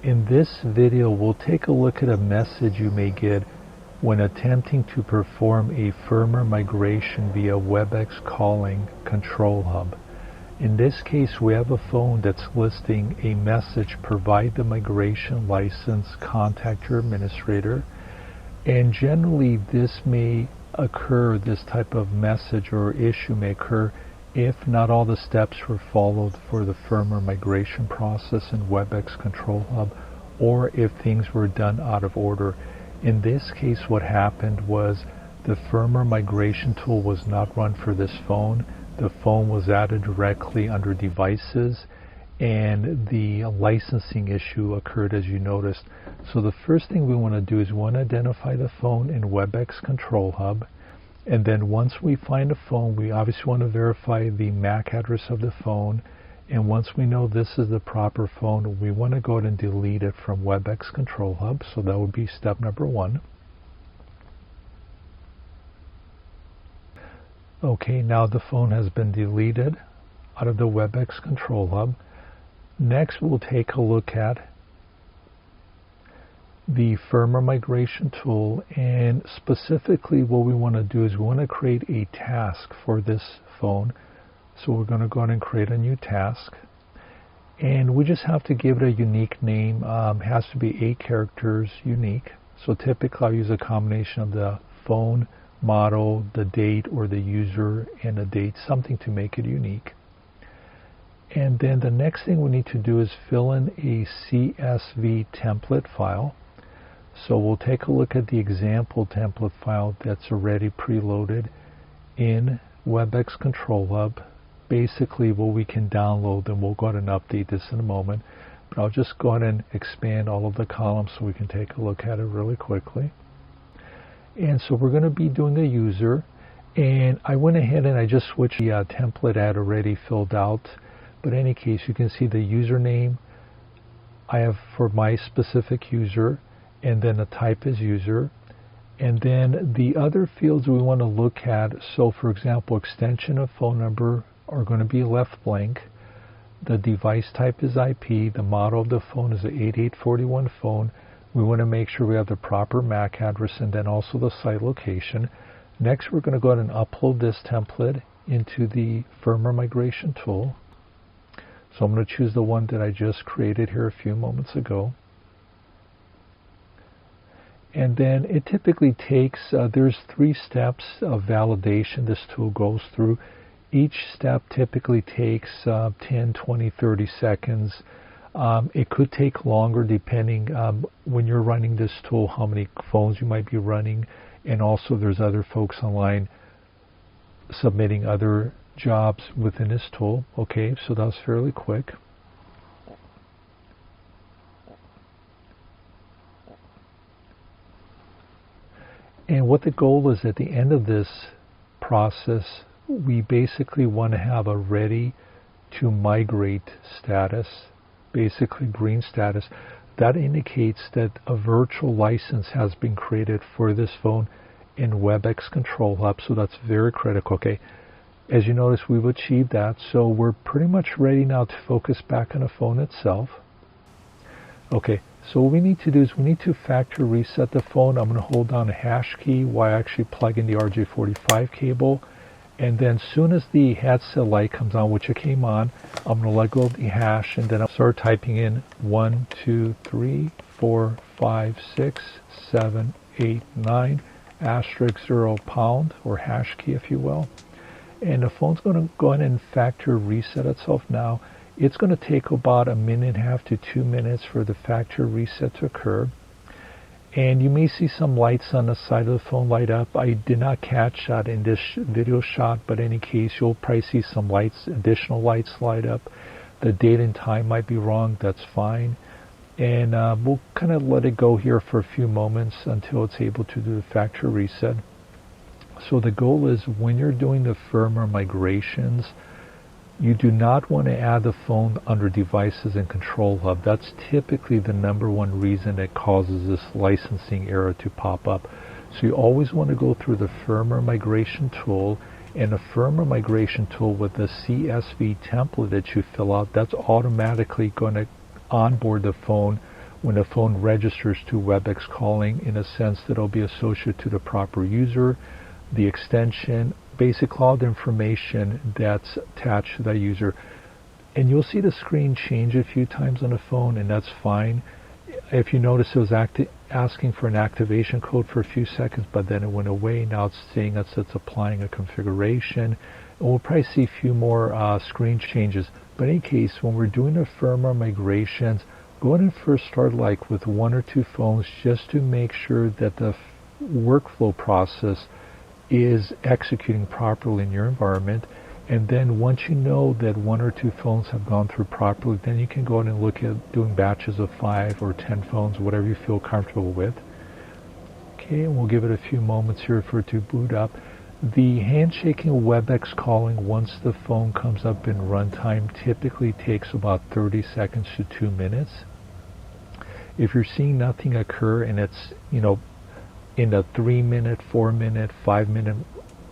In this video, we'll take a look at a message you may get when attempting to perform a firmware migration via WebEx Calling Control Hub. In this case, we have a phone that's listing a message, provide the migration license, contact your administrator. And generally, this may occur, this type of message or issue may occur if not all the steps were followed for the firmware migration process in WebEx Control Hub, or if things were done out of order. In this case, what happened was the firmware migration tool was not run for this phone. The phone was added directly under devices, and the licensing issue occurred, as you noticed. So the first thing we want to do is we want to identify the phone in WebEx Control Hub. And then once we find a phone, we obviously want to verify the MAC address of the phone. And once we know this is the proper phone, we want to go ahead and delete it from WebEx Control Hub. So that would be step number 1. Okay, now the phone has been deleted out of the WebEx Control Hub. Next, we'll take a look at the firmware migration tool, and specifically what we want to do is we want to create a task for this phone. So we're going to go ahead and create a new task, and we just have to give it a unique name. It has to be 8 characters unique. So typically I'll use a combination of the phone model, the date, or the user and the date, something to make it unique. And then the next thing we need to do is fill in a CSV template file. So we'll take a look at the example template file that's already preloaded in WebEx Control Hub. Basically what we can download, and we'll go ahead and update this in a moment. But I'll just go ahead and expand all of the columns so we can take a look at it really quickly. And so we're going to be doing the user. And I went ahead and I just switched the template I had already filled out. But in any case, you can see the username I have for my specific user, and then the type is user. And then the other fields we want to look at, so for example, extension of phone number are going to be left blank. The device type is IP. The model of the phone is an 8841 phone. We want to make sure we have the proper MAC address and then also the site location. Next, we're going to go ahead and upload this template into the firmware migration tool. So I'm going to choose the one that I just created here a few moments ago. And then it typically takes, there's 3 steps of validation this tool goes through. Each step typically takes 10, 20, 30 seconds. It could take longer depending when you're running this tool, how many phones you might be running. And also there's other folks online submitting other jobs within this tool. Okay, so that was fairly quick. And what the goal is at the end of this process, we basically want to have a ready to migrate status, basically green status. That indicates that a virtual license has been created for this phone in WebEx Control Hub, so that's very critical. Okay, as you notice, we've achieved that, so we're pretty much ready now to focus back on the phone itself. Okay, so what we need to do is we need to factory reset the phone. I'm going to hold down a hash key while I actually plug in the RJ45 cable. And then as soon as the headset light comes on, which it came on, I'm going to let go of the hash, and then I'll start typing in 1, 2, 3, 4, 5, 6, 7, 8, 9, asterisk 0 pound, or hash key if you will. And the phone's going to go ahead and factory reset itself now. It's going to take about 1.5 minutes to 2 minutes for the factory reset to occur. And you may see some lights on the side of the phone light up. I did not catch that in this video shot, but in any case, you'll probably see some lights, additional lights light up. The date and time might be wrong, that's fine. And we'll kind of let it go here for a few moments until it's able to do the factory reset. So the goal is when you're doing the firmware migrations, you do not want to add the phone under devices in Control Hub. That's typically the #1 reason it causes this licensing error to pop up. So you always want to go through the firmware migration tool, and the firmware migration tool with the CSV template that you fill out, that's automatically going to onboard the phone when the phone registers to WebEx calling, in a sense that it'll be associated to the proper user, the extension, basic cloud information that's attached to that user. And you'll see the screen change a few times on the phone, and that's fine. If you notice, it was asking for an activation code for a few seconds, but then it went away. Now it's saying it's applying a configuration. And we'll probably see a few more screen changes. But in any case, when we're doing the firmware migrations, go ahead and first start like with 1 or 2 phones, just to make sure that the workflow process is executing properly in your environment. And then once you know that 1 or 2 phones have gone through properly, then you can go ahead and look at doing batches of 5 or 10 phones, whatever you feel comfortable with. Okay, and we'll give it a few moments here for it to boot up. The handshaking WebEx calling, once the phone comes up in runtime, typically takes about 30 seconds to 2 minutes. If you're seeing nothing occur and it's, you know, in a 3-minute, 4-minute, 5-minute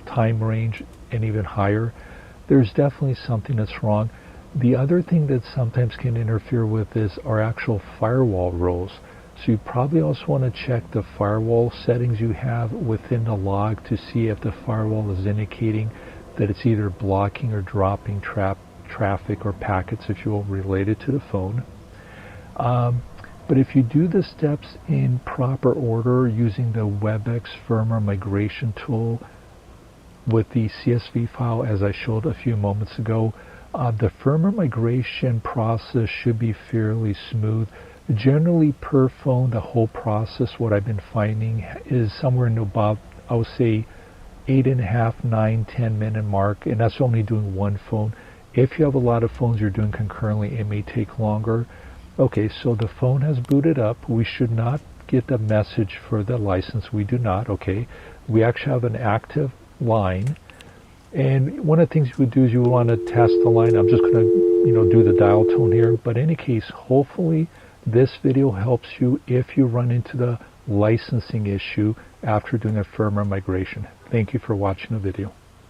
time range and even higher, there's definitely something that's wrong. The other thing that sometimes can interfere with this are actual firewall roles. So you probably also want to check the firewall settings you have within the log to see if the firewall is indicating that it's either blocking or dropping traffic or packets, if you will, related to the phone. But if you do the steps in proper order using the WebEx firmware migration tool with the CSV file, as I showed a few moments ago, the firmware migration process should be fairly smooth. Generally, per phone, the whole process, what I've been finding, is somewhere in about, I would say, 8.5, 9, 10-minute mark, and that's only doing 1 phone. If you have a lot of phones you're doing concurrently, it may take longer. Okay, so the phone has booted up. We should not get the message for the license. We do not, okay. We actually have an active line. And one of the things you would do is you would want to test the line. I'm just going to, do the dial tone here. But in any case, hopefully this video helps you if you run into the licensing issue after doing a firmware migration. Thank you for watching the video.